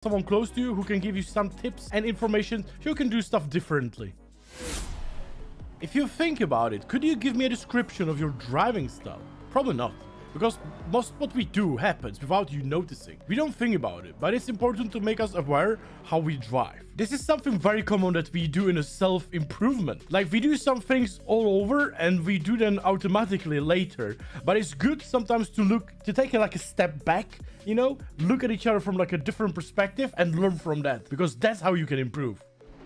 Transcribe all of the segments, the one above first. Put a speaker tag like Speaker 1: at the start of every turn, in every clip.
Speaker 1: someone close to you who can give you some tips and information so you can do stuff differently. If you think about it, could you give me a description of your driving style? Probably not, because most what we do happens without you noticing. We don't think about it, but it's important to make us aware how we drive. This is something very common that we do in a self-improvement. Like, we do some things all over and we do them automatically later. But it's good sometimes to take like a step back, you know, look at each other from like a different perspective and learn from that, because that's how you can improve.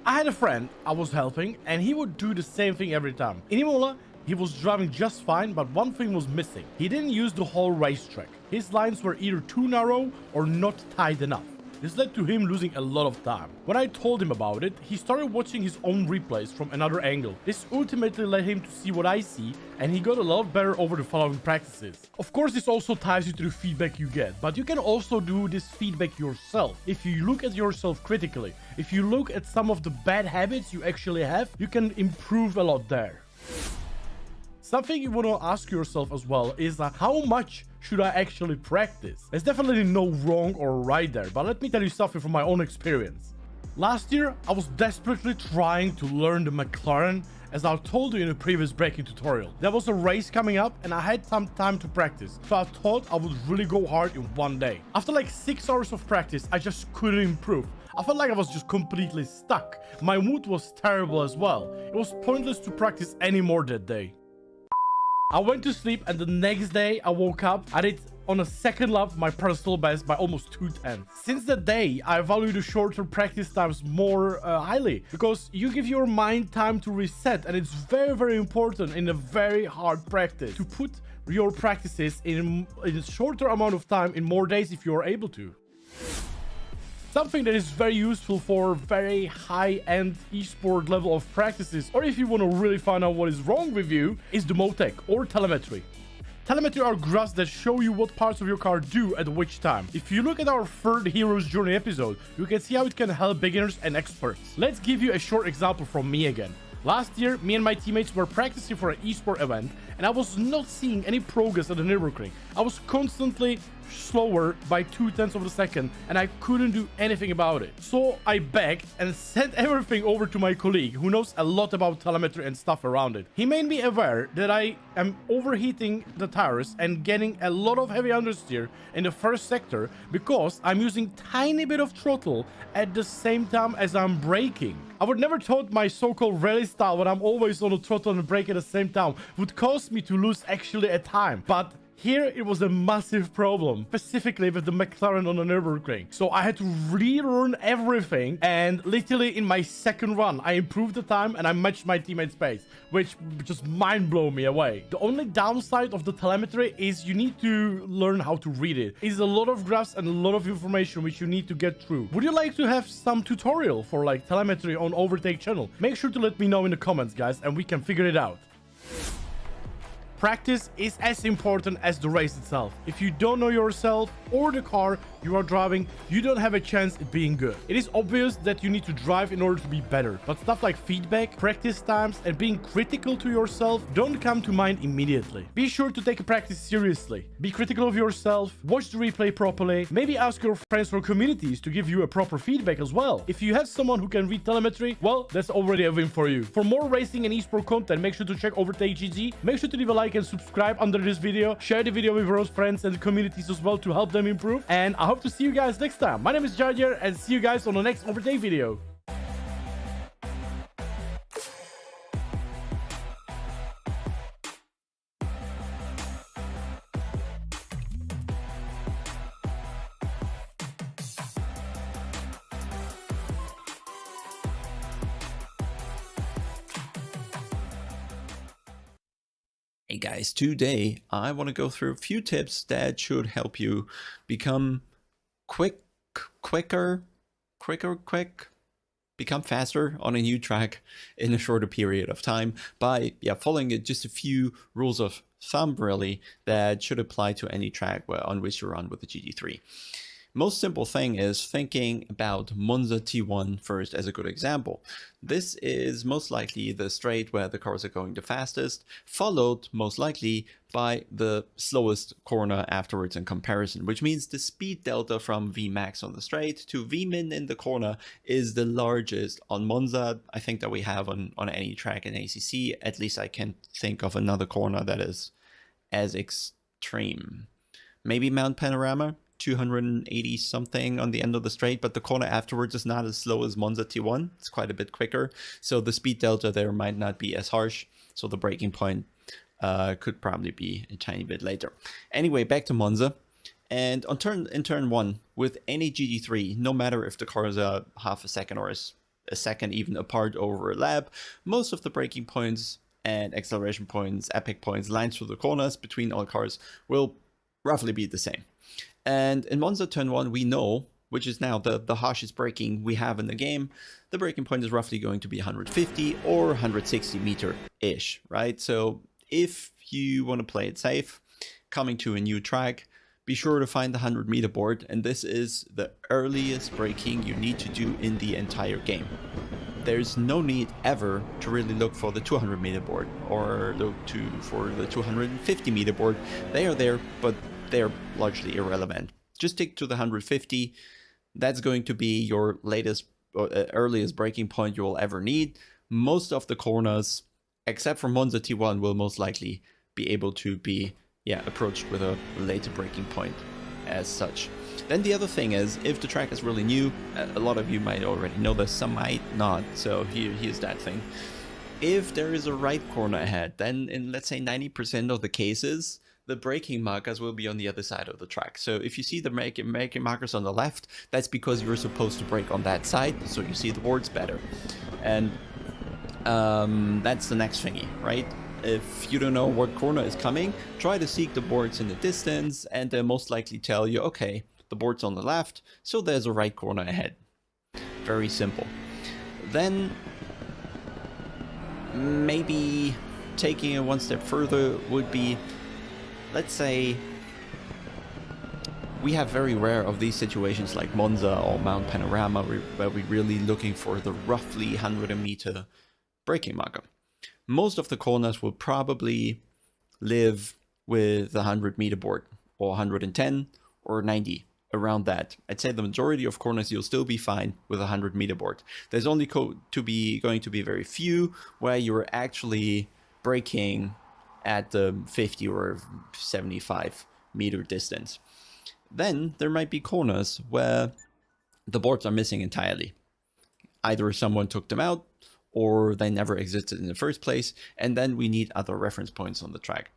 Speaker 1: I had a friend I was helping and he would do the same thing every time. In Imola, he was driving just fine, but one thing was missing. He didn't use the whole racetrack. His lines were either too narrow or not tight enough. This led to him losing a lot of time. When I told him about it, he started watching his own replays from another angle. This ultimately led him to see what I see, and he got a lot better over the following practices. Of course, this also ties you to the feedback you get, but you can also do this feedback yourself. If you look at yourself critically, if you look at some of the bad habits you actually have, you can improve a lot there. Something you want to ask yourself as well is how much should I actually practice? There's definitely no wrong or right there, but let me tell you something from my own experience. Last year, I was desperately trying to learn the McLaren, as I told you in a previous braking tutorial. There was a race coming up and I had some time to practice, so I thought I would really go hard in one day. After like 6 hours of practice, I just couldn't improve. I felt like I was just completely stuck. My mood was terrible as well. It was pointless to practice anymore that day. I went to sleep and the next day I woke up. I did on a second lap my personal best by almost 2:10. Since that day, I value the shorter practice times more highly, because you give your mind time to reset, and it's very, very important in a very hard practice to put your practices in a shorter amount of time in more days if you are able to. Something that is very useful for very high-end esport level of practices, or if you want to really find out what is wrong with you, is the Motec or telemetry. Telemetry are graphs that show you what parts of your car do at which time. If you look at our third Hero's Journey episode, you can see how it can help beginners and experts. Let's give you a short example from me again. Last year, me and my teammates were practicing for an esport event, and I was not seeing any progress at the Nürburgring. I was constantly slower by 0.2 of a second, and I couldn't do anything about it. So I begged and sent everything over to my colleague, who knows a lot about telemetry and stuff around it. He made me aware that I am overheating the tires and getting a lot of heavy understeer in the first sector because I'm using tiny bit of throttle at the same time as I'm braking. I would never thought my so-called rally style, when I'm always on the throttle and brake at the same time, would cause me to lose actually a time. But here it was a massive problem, specifically with the McLaren on the Nürburgring. So I had to relearn everything, and literally in my second run, I improved the time and I matched my teammate's pace, which just mind blew me away. The only downside of the telemetry is you need to learn how to read it. It's a lot of graphs and a lot of information which you need to get through. Would you like to have some tutorial for like telemetry on Overtake channel? Make sure to let me know in the comments, guys, and we can figure it out. Practice is as important as the race itself. If you don't know yourself or the car you are driving, you don't have a chance at being good. It is obvious that you need to drive in order to be better, but stuff like feedback, practice times, and being critical to yourself don't come to mind immediately. Be sure to take a practice seriously. Be critical of yourself, watch the replay properly, maybe ask your friends or communities to give you a proper feedback as well. If you have someone who can read telemetry, well, that's already a win for you. For more racing and esport content, make sure to check Overtake GG. Make sure to leave a like and subscribe under this video. Share the video with your friends and communities as well to help them improve. And I hope to see you guys next time. My name is Jardier, and see you guys on the next Overtake video.
Speaker 2: Hey guys, today I want to go through a few tips that should help you become become faster on a new track in a shorter period of time by following just a few rules of thumb really that should apply to any track on which you run with the GT3. Most simple thing is thinking about Monza T1 first as a good example. This is most likely the straight where the cars are going the fastest, followed most likely by the slowest corner afterwards in comparison, which means the speed delta from Vmax on the straight to Vmin in the corner is the largest on Monza, I think, that we have on any track in ACC. At least I can't think of another corner that is as extreme. Maybe Mount Panorama, 280 something on the end of the straight, but the corner afterwards is not as slow as Monza T1. It's quite a bit quicker, so the speed delta there might not be as harsh, so the braking point could probably be a tiny bit later. Anyway, back to Monza. And in turn 1, with any GT3, no matter if the cars are half a second or a second even apart over a lap, most of the braking points and acceleration points, epic points, lines through the corners between all cars will roughly be the same. And in Monza turn 1, we know, which is now the harshest braking we have in the game, the braking point is roughly going to be 150 or 160 meter-ish, right? So if you want to play it safe, coming to a new track, be sure to find the 100 meter board, and this is the earliest braking you need to do in the entire game. There's no need ever to really look for the 200 meter board or for the 250 meter board. They are there, but they're largely irrelevant. Just stick to the 150. That's going to be your latest or earliest braking point you will ever need. Most of the corners, except for Monza T1, will most likely be able to be approached with a later braking point as such. Then the other thing is, if the track is really new, a lot of you might already know this, some might not, so here's that thing. If there is a right corner ahead, then in, let's say, 90% of the cases, the braking markers will be on the other side of the track. So if you see the braking markers on the left, that's because you're supposed to brake on that side, so you see the boards better. And that's the next thingy, right? If you don't know what corner is coming, try to seek the boards in the distance, and they'll most likely tell you, okay, the board's on the left, so there's a right corner ahead. Very simple. Then maybe taking it one step further would be, let's say we have very rare of these situations like Monza or Mount Panorama where we're really looking for the roughly 100 meter braking marker. Most of the corners will probably live with the 100 meter board, or 110 or 90, around that. I'd say the majority of corners you'll still be fine with a 100 meter board. There's only going to be very few where you're actually braking at the 50 or 75 meter distance. Then there might be corners where the boards are missing entirely. Either someone took them out or they never existed in the first place, and then we need other reference points on the track.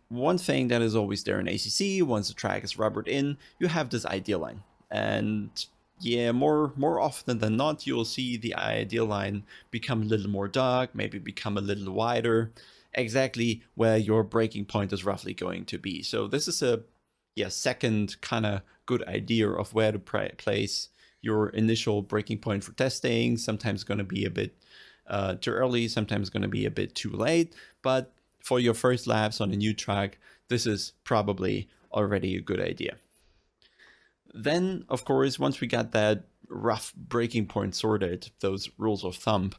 Speaker 2: One thing that is always there in ACC, once the track is rubbered in, you have this ideal line. And yeah, more often than not, you'll see the ideal line become a little more dark, maybe become a little wider, exactly where your braking point is roughly going to be. So this is a second kind of good idea of where to place your initial braking point for testing. Sometimes going to be a bit too early, sometimes going to be a bit too late, but for your first laps on a new track, this is probably already a good idea. Then, of course, once we got that rough braking point sorted, those rules of thumb,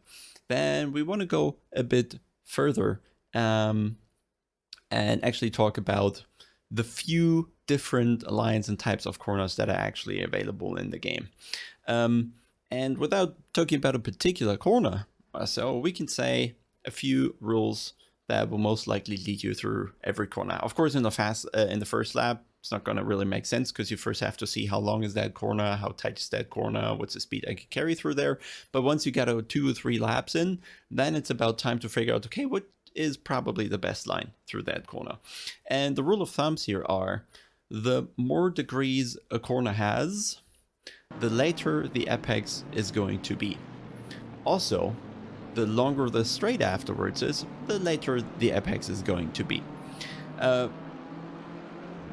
Speaker 2: then we want to go a bit further and actually talk about the few different lines and types of corners that are actually available in the game. And without talking about a particular corner, so we can say a few rules that will most likely lead you through every corner. Of course, in the first lap, it's not going to really make sense because you first have to see how long is that corner, how tight is that corner, what's the speed I can carry through there. But once you get 2 or 3 laps in, then it's about time to figure out, okay, what is probably the best line through that corner. And the rule of thumbs here are, the more degrees a corner has, the later the apex is going to be. Also, the longer the straight afterwards is, the later the apex is going to be.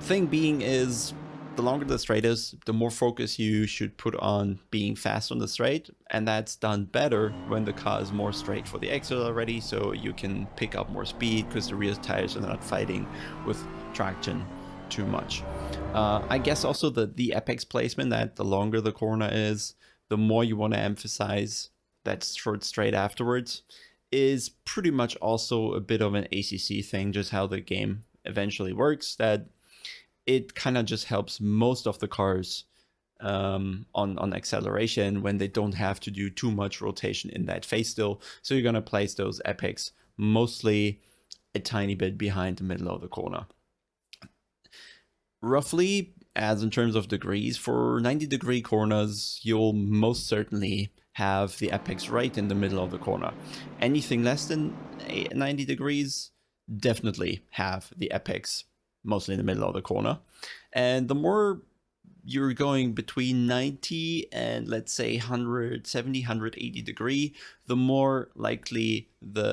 Speaker 2: Thing being is, the longer the straight is, the more focus you should put on being fast on the straight, and that's done better when the car is more straight for the exit already, so you can pick up more speed because the rear tires are not fighting with traction too much. I guess also the apex placement, that the longer the corner is, the more you want to emphasize that short straight afterwards, is pretty much also a bit of an ACC thing, just how the game eventually works, that it kind of just helps most of the cars on acceleration when they don't have to do too much rotation in that phase still. So you're going to place those apex mostly a tiny bit behind the middle of the corner. Roughly, as in terms of degrees, for 90-degree corners, you'll most certainly have the apex right in the middle of the corner. Anything less than 90 degrees, definitely have the apex mostly in the middle of the corner. And the more you're going between 90 and let's say 170, 180 degree, the more likely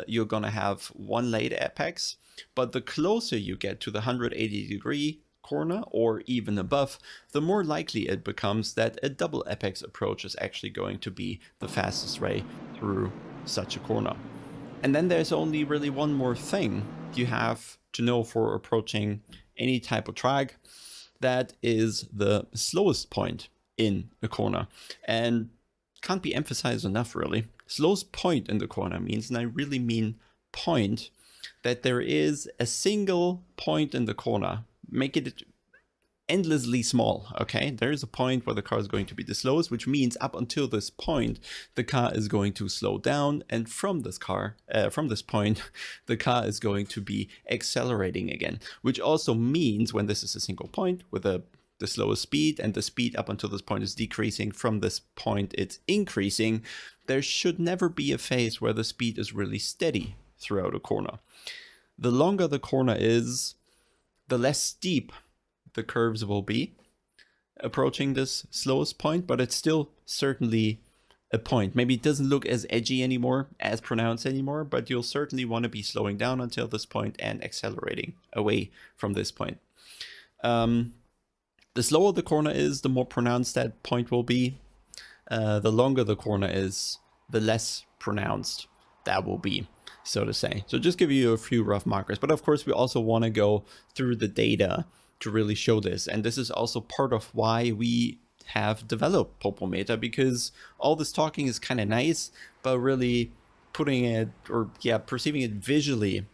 Speaker 2: you're gonna have one late apex. But the closer you get to the 180 degree corner or even above, the more likely it becomes that a double apex approach is actually going to be the fastest way through such a corner. And then there's only really one more thing you have to know for approaching any type of track. That is the slowest point in a corner, and can't be emphasized enough really. Slowest point in the corner means, and I really mean point, that there is a single point in the corner. Make it endlessly small, okay? There is a point where the car is going to be the slowest, which means up until this point, the car is going to slow down, and from this point, the car is going to be accelerating again, which also means when this is a single point with the slowest speed, and the speed up until this point is decreasing, from this point it's increasing, there should never be a phase where the speed is really steady throughout a corner. The longer the corner is, the less steep the curves will be approaching this slowest point, but it's still certainly a point. Maybe it doesn't look as edgy anymore, as pronounced anymore, but you'll certainly want to be slowing down until this point and accelerating away from this point. The slower the corner is, the more pronounced that point will be. The longer the corner is, the less pronounced that will be, so to say. So just give you a few rough markers, but of course we also want to go through the data to really show this, and this is also part of why we have developed Popometer, because all this talking is kind of nice, but really putting it, or perceiving it visually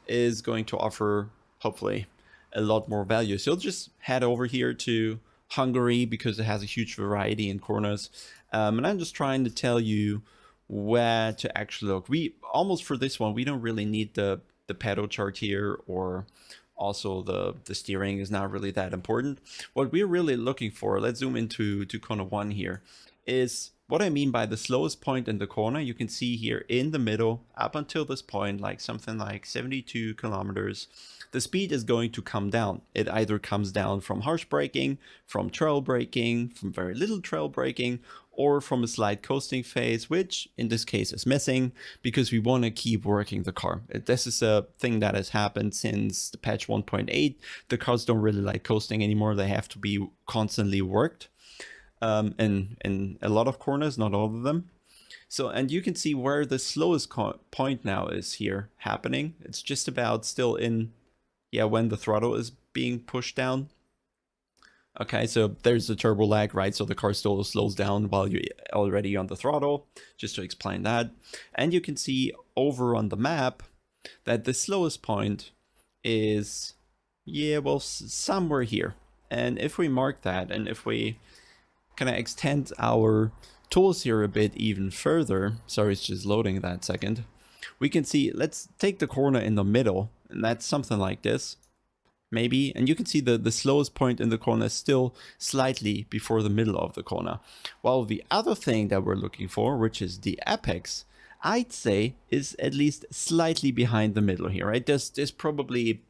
Speaker 2: is going to offer hopefully a lot more value. So you'll just head over here to Hungary because it has a huge variety in corners, and I'm just trying to tell you where to actually look. We almost, for this one, we don't really need the pedal chart here, or also the steering is not really that important. What we're really looking for, let's zoom into corner 1 here, is what I mean by the slowest point in the corner. You can see here in the middle, up until this point, like something like 72 kilometers, the speed is going to come down. It either comes down from harsh braking, from trail braking, from very little trail braking, or from a slight coasting phase, which in this case is missing because we want to keep working the car. This is a thing that has happened since the patch 1.8. The cars don't really like coasting anymore. They have to be constantly worked in a lot of corners, not all of them. So, and you can see where the slowest point now is here happening. It's just about still in, when the throttle is being pushed down. Okay, so there's the turbo lag, right? So the car still slows down while you're already on the throttle, just to explain that. And you can see over on the map that the slowest point is, somewhere here. And if we mark that, and if we kind of extend our tools here a bit even further, sorry, it's just loading that second, we can see, let's take the corner in the middle, and that's something like this. Maybe, and you can see the slowest point in the corner is still slightly before the middle of the corner. While the other thing that we're looking for, which is the apex, I'd say is at least slightly behind the middle here, right? There's probably,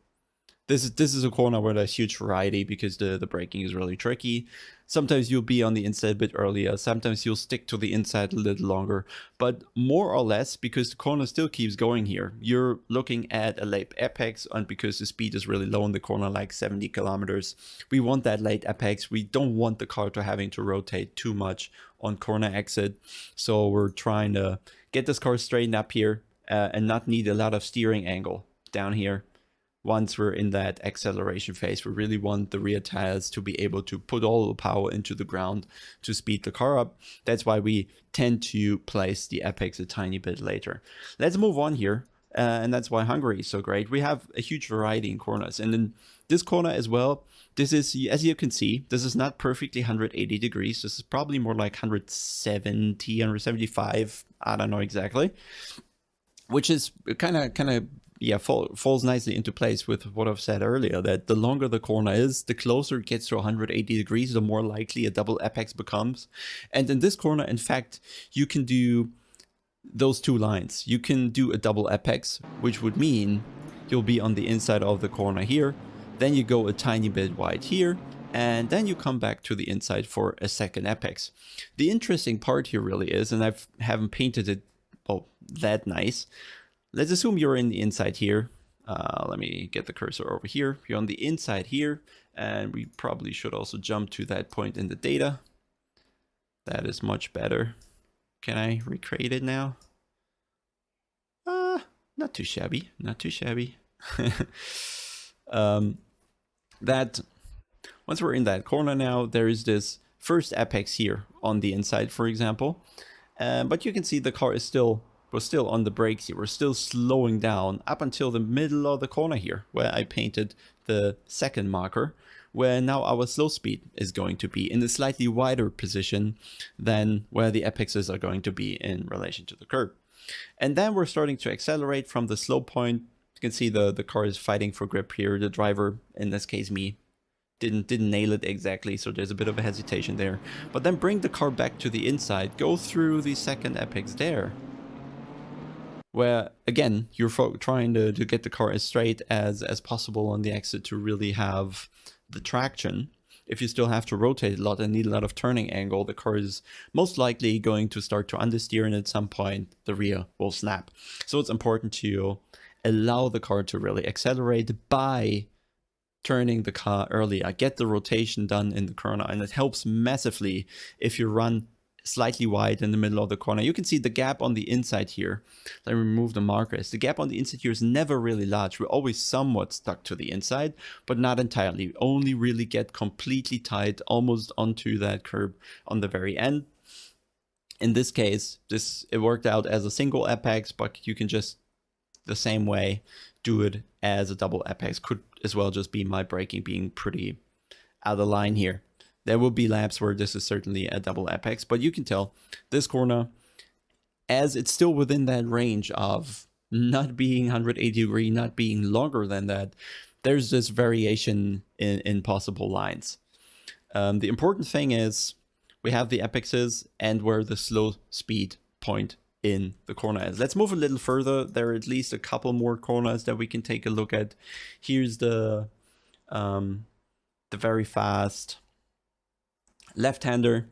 Speaker 2: this is a corner where there's huge variety because the braking is really tricky. Sometimes you'll be on the inside a bit earlier, sometimes you'll stick to the inside a little longer, but more or less, because the corner still keeps going here, you're looking at a late apex, and because the speed is really low in the corner, like 70 kilometers, we want that late apex. We don't want the car to having to rotate too much on corner exit, so we're trying to get this car straightened up here and not need a lot of steering angle down here once we're in that acceleration phase. We really want the rear tires to be able to put all the power into the ground to speed the car up. That's why we tend to place the apex a tiny bit later. Let's move on here. And that's why Hungary is so great. We have a huge variety in corners. And in this corner as well, this is, as you can see, this is not perfectly 180 degrees. This is probably more like 170, 175. I don't know exactly. Which is kind of yeah, falls nicely into place with what I've said earlier, that the longer the corner is, the closer it gets to 180 degrees, the more likely a double apex becomes. And in this corner, in fact, you can do those two lines. You can do a double apex, which would mean you'll be on the inside of the corner here, then you go a tiny bit wide here, and then you come back to the inside for a second apex. The interesting part here really is, and I haven't painted it that nice. Let's assume you're in the inside here. Let me get the cursor over here. You're on the inside here, and we probably should also jump to that point in the data. That is much better. Can I recreate it now? Not too shabby, not too shabby. That once we're in that corner now, there is this first apex here on the inside, for example. But you can see the car is we're still on the brakes here. We're still slowing down up until the middle of the corner here, where I painted the second marker, where now our slow speed is going to be in a slightly wider position than where the apexes are going to be in relation to the curb. And then we're starting to accelerate from the slow point. You can see the car is fighting for grip here. The driver, in this case me, didn't nail it exactly, so there's a bit of a hesitation there. But then bring the car back to the inside, go through the second apex there, where again you're trying to get the car as straight as possible on the exit to really have the traction. If you still have to rotate a lot and need a lot of turning angle, the car is most likely going to start to understeer, and at some point the rear will snap. So it's important to allow the car to really accelerate by turning the car earlier, get the rotation done in the corner, and it helps massively if you run slightly wide in the middle of the corner. You can see the gap on the inside here. Let me remove the markers. The gap on the inside here is never really large. We're always somewhat stuck to the inside, but not entirely. We only really get completely tight almost onto that curb on the very end. In this case, it worked out as a single apex, but you can just the same way do it as a double apex. Could as well just be my braking being pretty out of line here. There will be laps where this is certainly a double apex, but you can tell this corner, as it's still within that range of not being 180 degree, not being longer than that, there's this variation in possible lines. The important thing is we have the apexes and where the slow speed point in the corner is. Let's move a little further. There are at least a couple more corners that we can take a look at. Here's the very fast left-hander,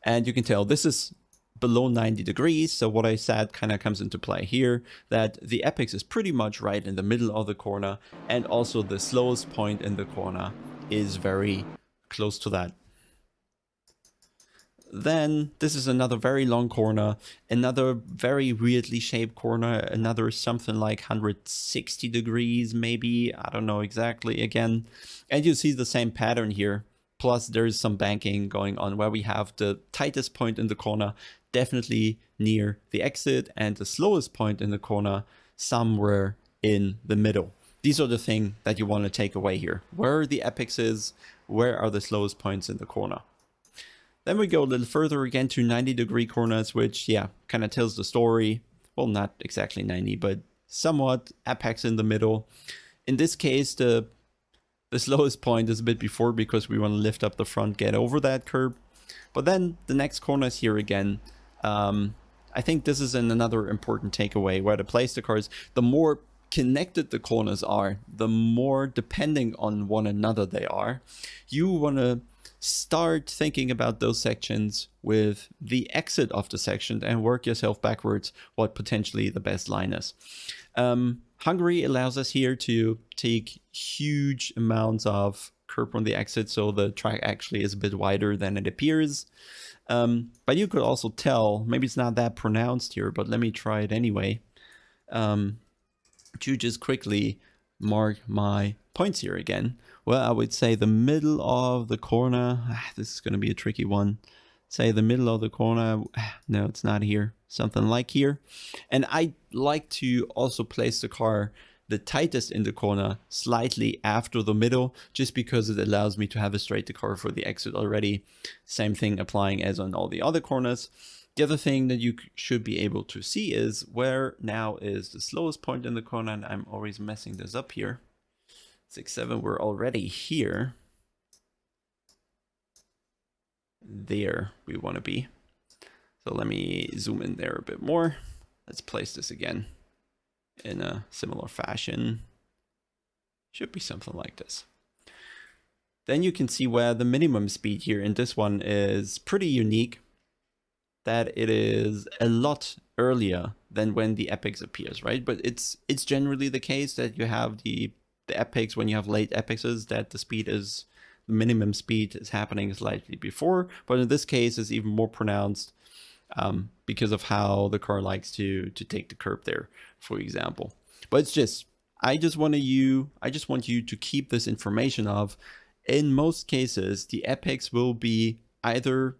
Speaker 2: and you can tell this is below 90 degrees. So what I said kind of comes into play here, that the apex is pretty much right in the middle of the corner, and also the slowest point in the corner is very close to that. Then this is another very long corner, another very weirdly shaped corner, another something like 160 degrees maybe, I don't know exactly again. And you see the same pattern here. Plus there's some banking going on where we have the tightest point in the corner definitely near the exit and the slowest point in the corner somewhere in the middle. These are the things that you want to take away here. Where are the apexes? Where are the slowest points in the corner? Then we go a little further again to 90-degree corners, which, yeah, kind of tells the story. Well, not exactly 90, but somewhat apex in the middle. In this case, the slowest point is a bit before because we want to lift up the front, get over that curb. But then the next corner is here again. I think this is another important takeaway where to place the cars. The more connected the corners are, the more depending on one another they are. You want to start thinking about those sections with the exit of the section and work yourself backwards what potentially the best line is. Hungary allows us here to take huge amounts of curb on the exit, so the track actually is a bit wider than it appears. But you could also tell, maybe it's not that pronounced here, but let me try it anyway, to just quickly mark my points here again? Well, I would say the middle of the corner. This is going to be a tricky one. Say the middle of the corner. No, it's not here. Something like here. And I like to also place the car the tightest in the corner slightly after the middle, just because it allows me to have a straight car for the exit already. Same thing applying as on all the other corners. The other thing that you should be able to see is where now is the slowest point in the corner, and I'm always messing this up here. 6-7, we're already here. There we want to be. So let me zoom in there a bit more. Let's place this again in a similar fashion. Should be something like this. Then you can see where the minimum speed here in this one is pretty unique, that it is a lot earlier than when the epochs appears, right? But it's generally the case that you have the epochs, when you have late epochs, that the minimum speed is happening slightly before, but in this case it's even more pronounced because of how the car likes to take the curb there, for example. But it's just, I just want you to keep this information of, in most cases, the epochs will be either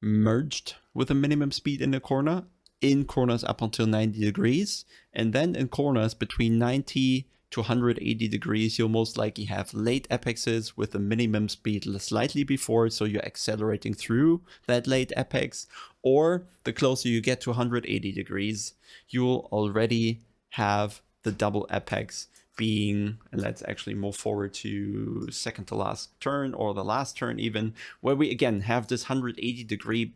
Speaker 2: merged with a minimum speed in the corner, in corners up until 90 degrees, and then in corners between 90 to 180 degrees, you'll most likely have late epochs with a minimum speed slightly before, so you're accelerating through that late epochs. Or the closer you get to 180 degrees, you'll already have the double epochs being, and let's actually move forward to second to last turn, or the last turn even, where we again have this 180 degree.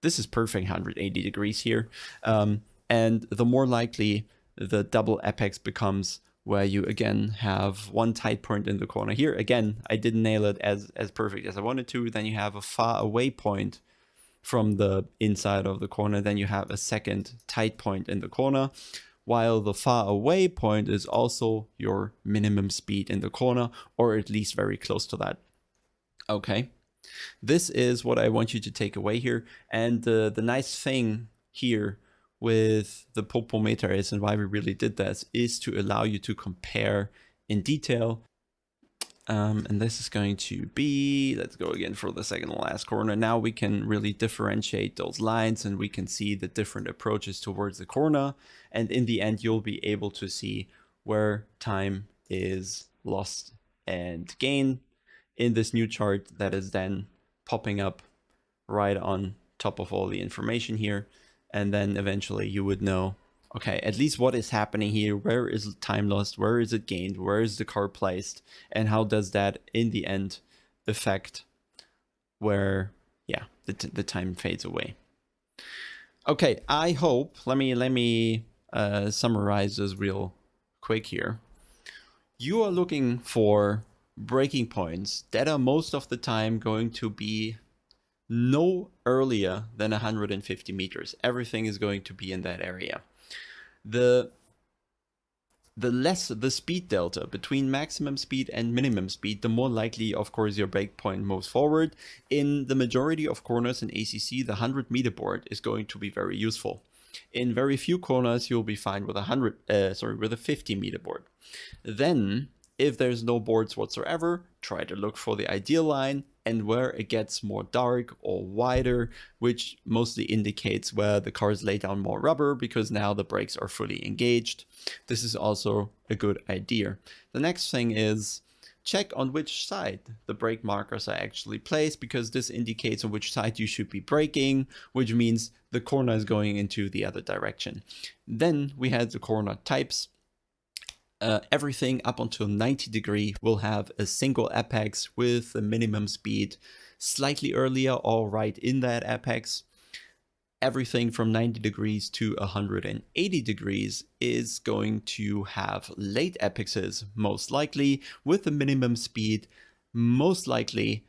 Speaker 2: This is perfect 180 degrees here. And the more likely the double epochs becomes, where you again have one tight point in the corner. Here again, I didn't nail it as perfect as I wanted to. Then you have a far away point from the inside of the corner. Then you have a second tight point in the corner, while the far away point is also your minimum speed in the corner, or at least very close to that. Okay, this is what I want you to take away here. And the nice thing here with the Popometer is, and why we really did this, is to allow you to compare in detail. And this is going to be, let's go again for the second to last corner. Now we can really differentiate those lines, and we can see the different approaches towards the corner. And in the end, you'll be able to see where time is lost and gained in this new chart that is then popping up right on top of all the information here. And then eventually you would know, okay, at least what is happening here, where is time lost, where is it gained, where is the car placed, and how does that in the end affect where, yeah, the time fades away. Okay, I hope, let me summarize this real quick here. You are looking for breaking points that are most of the time going to be no earlier than 150 meters. Everything is going to be in that area. The less the speed delta between maximum speed and minimum speed, the more likely, of course, your break point moves forward. In the majority of corners in ACC, the 100 meter board is going to be very useful. In very few corners, you'll be fine with with a 50 meter board. Then, if there's no boards whatsoever, try to look for the ideal line, and where it gets more dark or wider, which mostly indicates where the cars lay down more rubber, because now the brakes are fully engaged. This is also a good idea. The next thing is check on which side the brake markers are actually placed, because this indicates on which side you should be braking, which means the corner is going into the other direction. Then we had the corner types. Everything up until 90 degree will have a single apex with a minimum speed slightly earlier or right in that apex. Everything from 90 degrees to 180 degrees is going to have late apexes, most likely, with a minimum speed most likely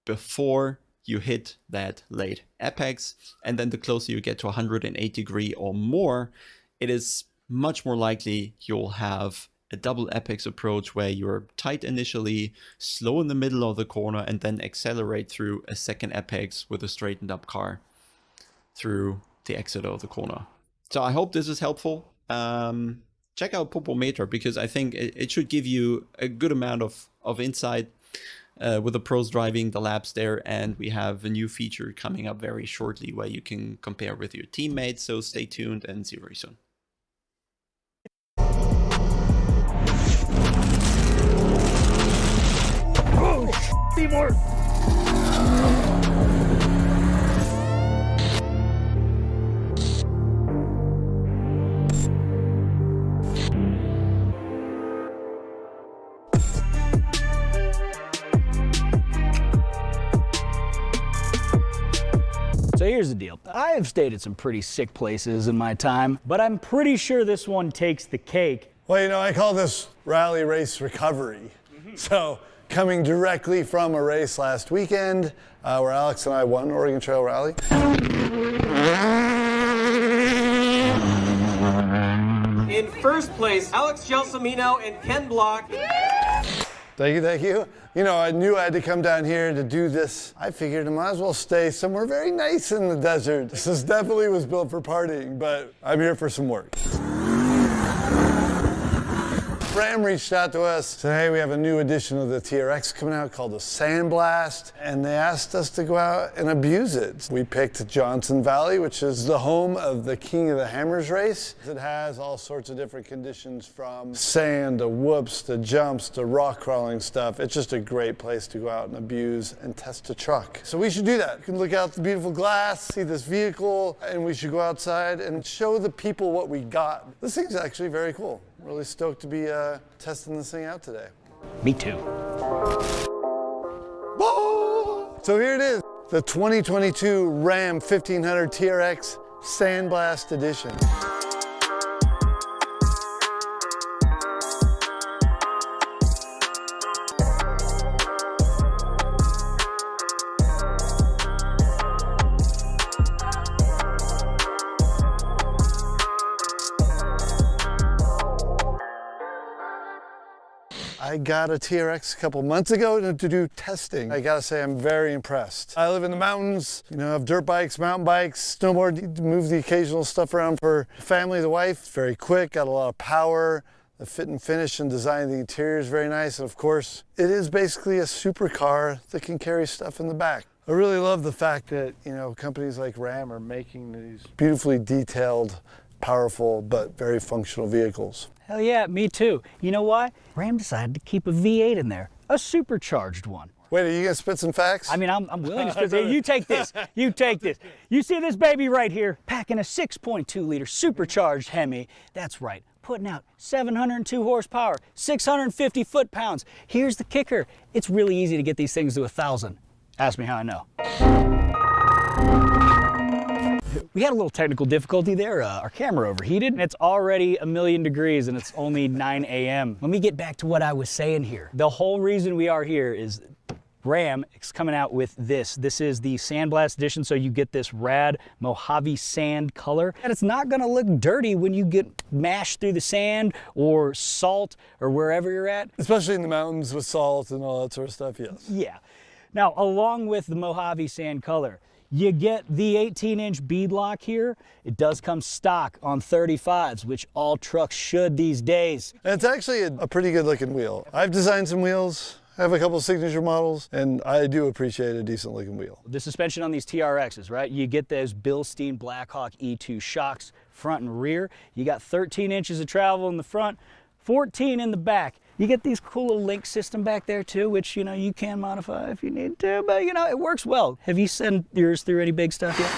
Speaker 2: before you hit that late apex. And then the closer you get to 180 degree or more, it is much more likely you'll have a double apex approach where you're tight initially, slow in the middle of the corner, and then accelerate through a second apex with a straightened up car through the exit of the corner. So I hope this is helpful. check out Popometer, because I think it should give you a good amount of insight with the pros driving the laps there. And we have a new feature coming up very shortly where you can compare with your teammates. So stay tuned and see you very soon.
Speaker 3: Oh, Seymour!
Speaker 4: So here's the deal. I have stayed at some pretty sick places in my time, but I'm pretty sure this one takes the cake.
Speaker 5: Well, you know, I call this rally race recovery. So coming directly from a race last weekend where Alex and I won Oregon Trail Rally.
Speaker 6: In first place, Alex Gelsomino and Ken Block.
Speaker 5: Thank you, thank you. You know, I knew I had to come down here to do this. I figured I might as well stay somewhere very nice in the desert. This definitely was built for partying, but I'm here for some work. Ram reached out to us, said, hey, we have a new edition of the TRX coming out called the Sandblast, and they asked us to go out and abuse it. We picked Johnson Valley, which is the home of the King of the Hammers race. It has all sorts of different conditions, from sand to whoops to jumps to rock crawling stuff. It's just a great place to go out and abuse and test a truck. So we should do that. You can look out the beautiful glass, see this vehicle, and we should go outside and show the people what we got. This thing's actually very cool. Really stoked to be testing this thing out today.
Speaker 4: Me too.
Speaker 5: So here it is, the 2022 Ram 1500 TRX Sandblast Edition. I got a TRX a couple months ago to do testing. I gotta say, I'm very impressed. I live in the mountains, you know, have dirt bikes, mountain bikes, snowboard, move the occasional stuff around for family, the wife. It's very quick, got a lot of power. The fit and finish and design of the interior is very nice. And of course, it is basically a supercar that can carry stuff in the back. I really love the fact that, you know, companies like Ram are making these beautifully detailed, powerful, but very functional vehicles.
Speaker 4: Hell yeah, me too. You know why? Ram decided to keep a V8 in there, a supercharged one.
Speaker 5: Wait, are you gonna spit some facts?
Speaker 4: I mean, I'm willing to spit it. You take this, you take this. You see this baby right here, packing a 6.2 liter supercharged Hemi. That's right, putting out 702 horsepower, 650 foot-pounds. Here's the kicker. It's really easy to get these things to 1,000. Ask me how I know. We had a little technical difficulty there. Our camera overheated, and it's already 1,000,000 degrees, and it's only 9 a.m. Let me get back to what I was saying here. The whole reason we are here is Ram is coming out with this. This is the Sandblast Edition, so you get this rad Mojave sand color. And it's not gonna look dirty when you get mashed through the sand or salt or wherever you're at.
Speaker 5: Especially in the mountains with salt and all that sort of stuff, yes.
Speaker 4: Yeah. Now, along with the Mojave sand color, you get the 18-inch beadlock here. It does come stock on 35s, which all trucks should these days.
Speaker 5: And it's actually a pretty good looking wheel. I've designed some wheels. I have a couple of signature models, and I do appreciate a decent looking wheel.
Speaker 4: The suspension on these TRXs, right? You get those Bilstein Blackhawk E2 shocks, front and rear. You got 13 inches of travel in the front, 14 in the back. You get these cool little link system back there too, which, you know, you can modify if you need to, but you know, it works well. Have you sent yours through any big stuff yet?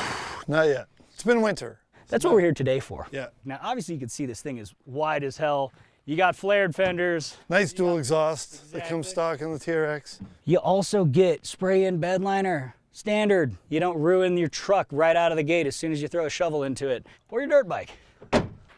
Speaker 5: Not yet. It's been winter.
Speaker 4: That's what we're here today for.
Speaker 5: Yeah.
Speaker 4: Now, obviously you can see this thing is wide as hell. You got flared fenders.
Speaker 5: Nice dual exhaust that comes stock in the TRX.
Speaker 4: You also get spray-in bed liner. Standard. You don't ruin your truck right out of the gate as soon as you throw a shovel into it, or your dirt bike.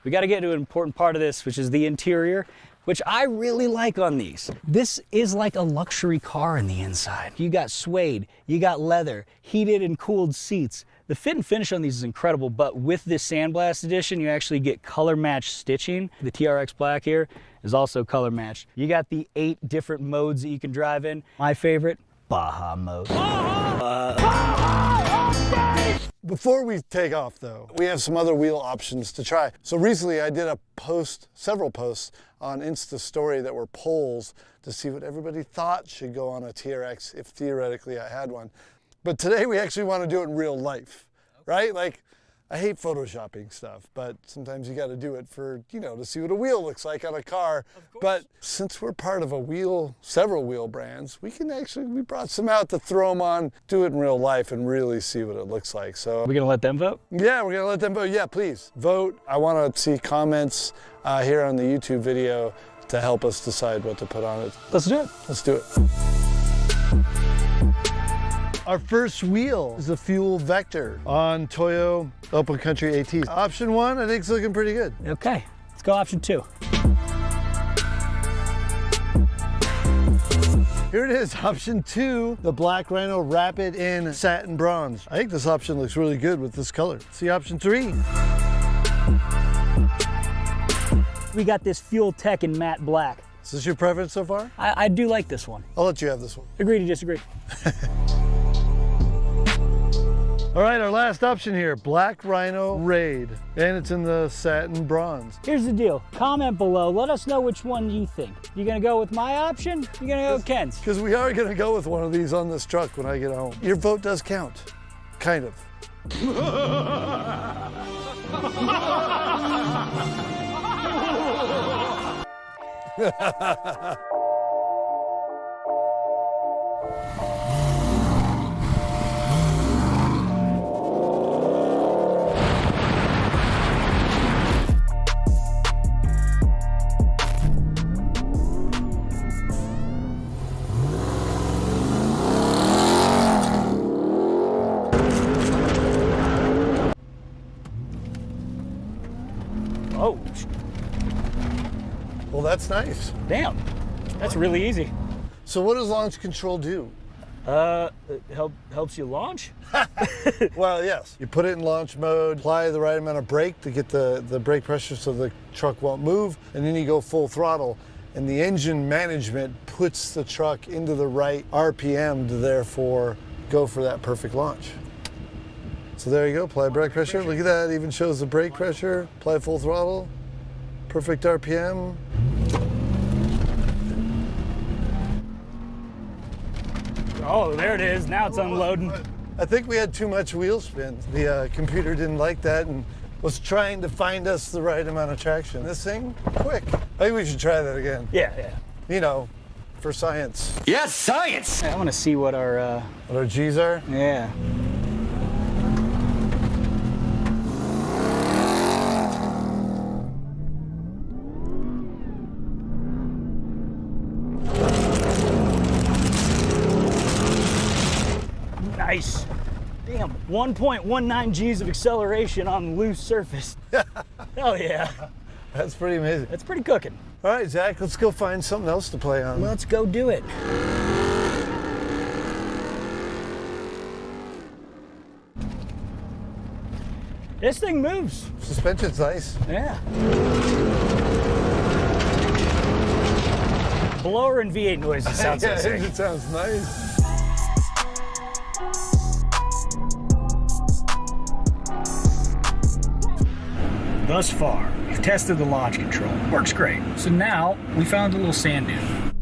Speaker 4: We got to get to an important part of this, which is the interior, which I really like on these. This is like a luxury car in the inside. You got suede, you got leather, heated and cooled seats. The fit and finish on these is incredible, but with this Sandblast Edition, you actually get color matched stitching. The TRX Black here is also color matched. You got the 8 different modes that you can drive in. My favorite, Baja mode.
Speaker 5: Before we take off though, we have some other wheel options to try. So recently I did a post, several posts on Insta Story that were polls to see what everybody thought should go on a TRX if theoretically I had one. But today we actually want to do it in real life, right? Like, I hate photoshopping stuff, but sometimes you got to do it for, you know, to see what a wheel looks like on a car. But since we're part of several wheel brands, we brought some out to throw them on, do it in real life and really see what it looks like. So
Speaker 4: Are we gonna let them vote?
Speaker 5: yeah, we're gonna let them vote. Yeah, please vote. I want to see comments here on the YouTube video to help us decide what to put on it.
Speaker 4: Let's do it.
Speaker 5: Let's do it. Our first wheel is the Fuel Vector on Toyo Open Country AT. Option 1, I think, is looking pretty good.
Speaker 4: Okay, let's go option 2.
Speaker 5: Here it is, option 2, the Black Rhino Rapid in Satin Bronze. I think this option looks really good with this color. See option 3.
Speaker 4: We got this Fuel Tech in matte black.
Speaker 5: Is this your preference so far?
Speaker 4: I do like this one.
Speaker 5: I'll let you have this one.
Speaker 4: Agree to disagree.
Speaker 5: All right, our last option here, Black Rhino Raid, and it's in the Satin Bronze.
Speaker 4: Here's the deal. Comment below. Let us know which one you think. You gonna go with my option? You gonna go with Ken's?
Speaker 5: Because we are gonna go with one of these on this truck when I get home. Your vote does count, kind of.
Speaker 4: Oh,
Speaker 5: Well, that's nice.
Speaker 4: damn. That's really easy.
Speaker 5: So what does launch control do?
Speaker 4: It helps you launch?
Speaker 5: Well, yes. You put it in launch mode, apply the right amount of brake to get the brake pressure so the truck won't move, and then you go full throttle. And the engine management puts the truck into the right RPM to therefore go for that perfect launch. So there you go, apply brake pressure. Look at that, it even shows the brake pressure. Apply full throttle, perfect RPM.
Speaker 4: Oh, there it is. Now it's unloading.
Speaker 5: I think we had too much wheel spin. The computer didn't like that and was trying to find us the right amount of traction. This thing, quick. I think we should try that again.
Speaker 4: Yeah.
Speaker 5: You know, for science.
Speaker 6: Yes, science!
Speaker 4: I want to see what our,
Speaker 5: What our G's are?
Speaker 4: yeah. Nice. Damn, 1.19 G's of acceleration on loose surface. Hell yeah.
Speaker 5: That's pretty amazing.
Speaker 4: That's pretty cooking.
Speaker 5: All right, Zach, let's go find something else to play on.
Speaker 4: Let's go do it. This thing moves.
Speaker 5: Suspension's nice.
Speaker 4: Yeah. Blower and V8 noises sound so
Speaker 5: Yeah,
Speaker 4: sick.
Speaker 5: it sounds nice.
Speaker 4: Thus far, we've tested the launch control. Works great. So now, we found a little sand dune.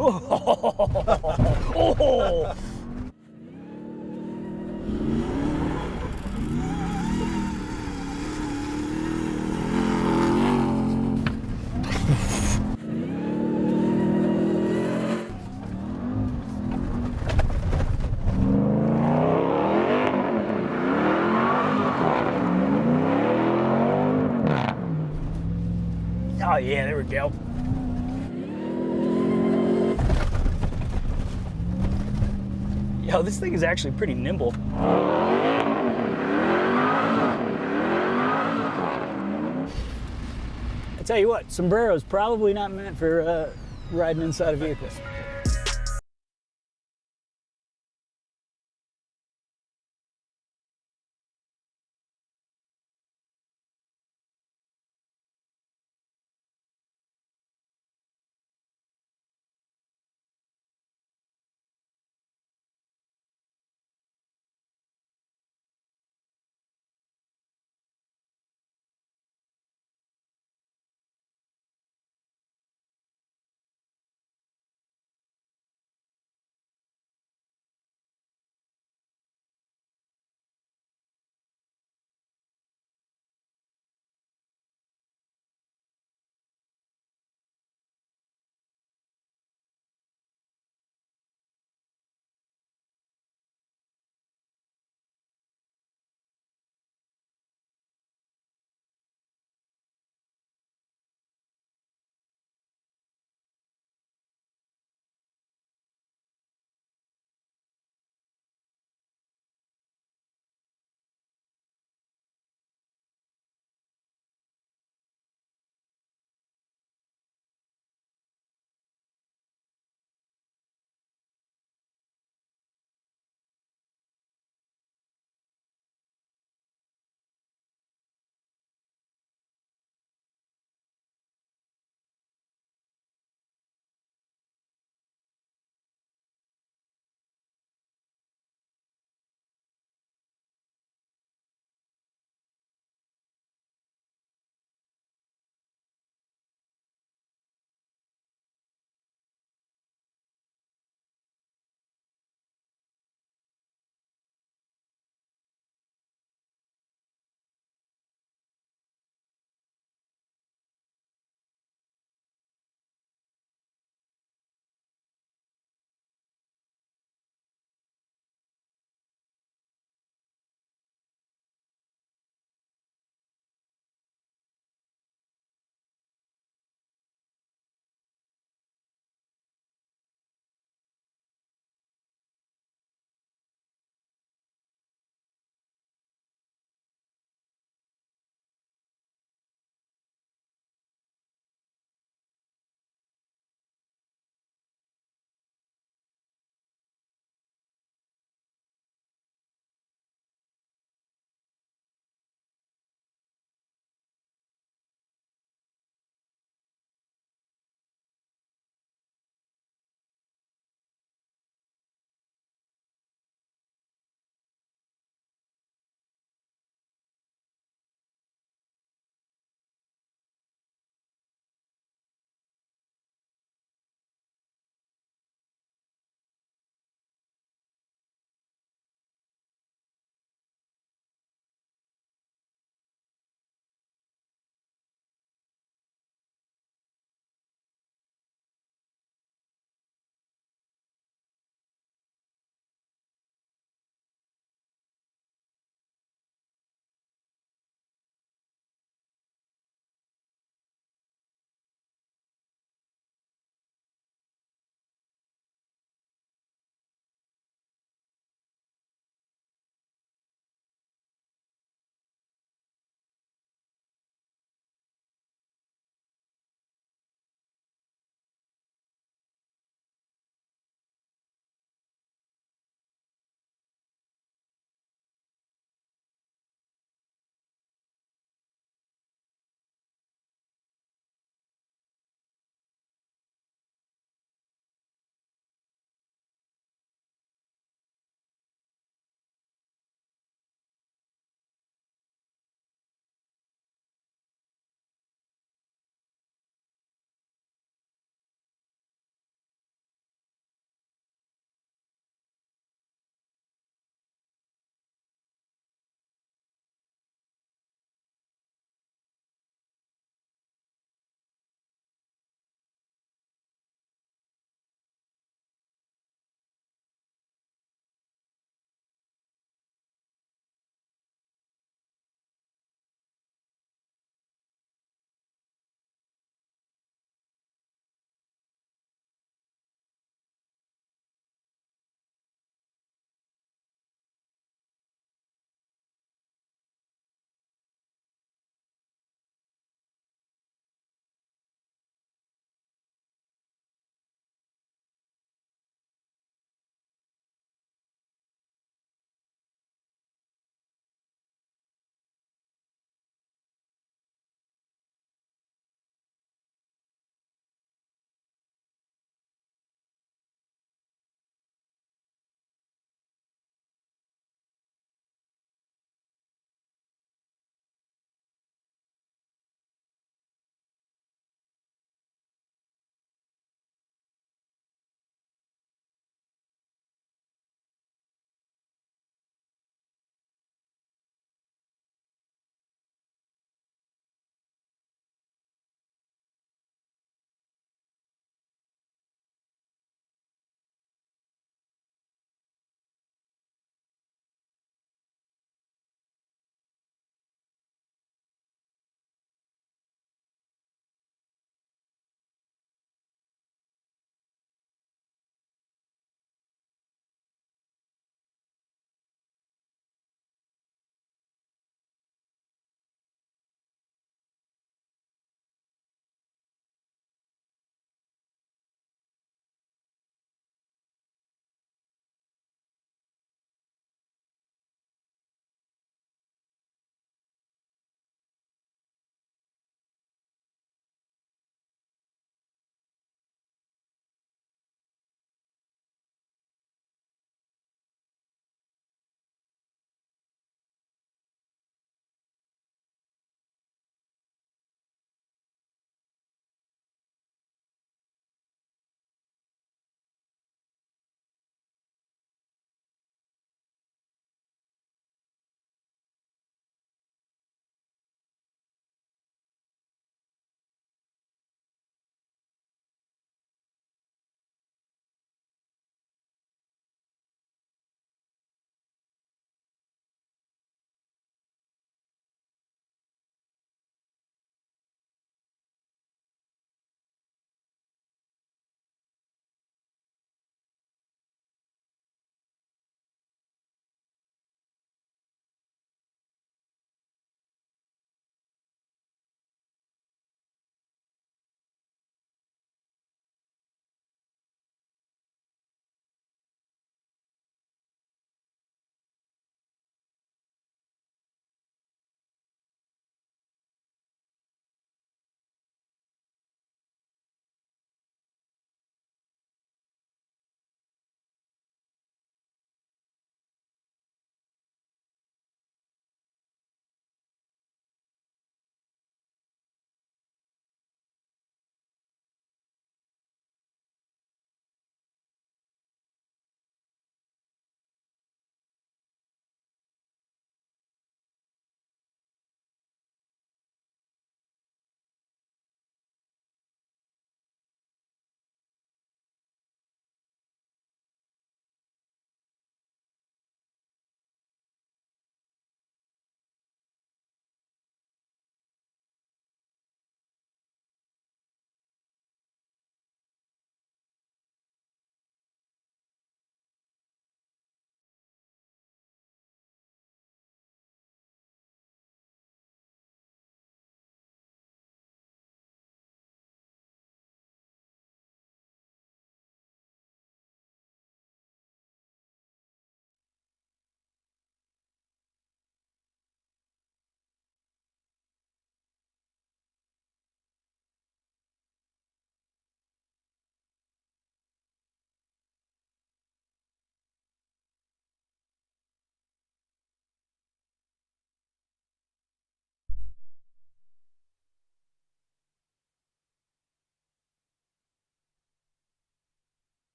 Speaker 4: Oh! Oh yeah, there we go. Yo, this thing is actually pretty nimble. I tell you what, sombrero's probably not meant for riding inside of vehicles.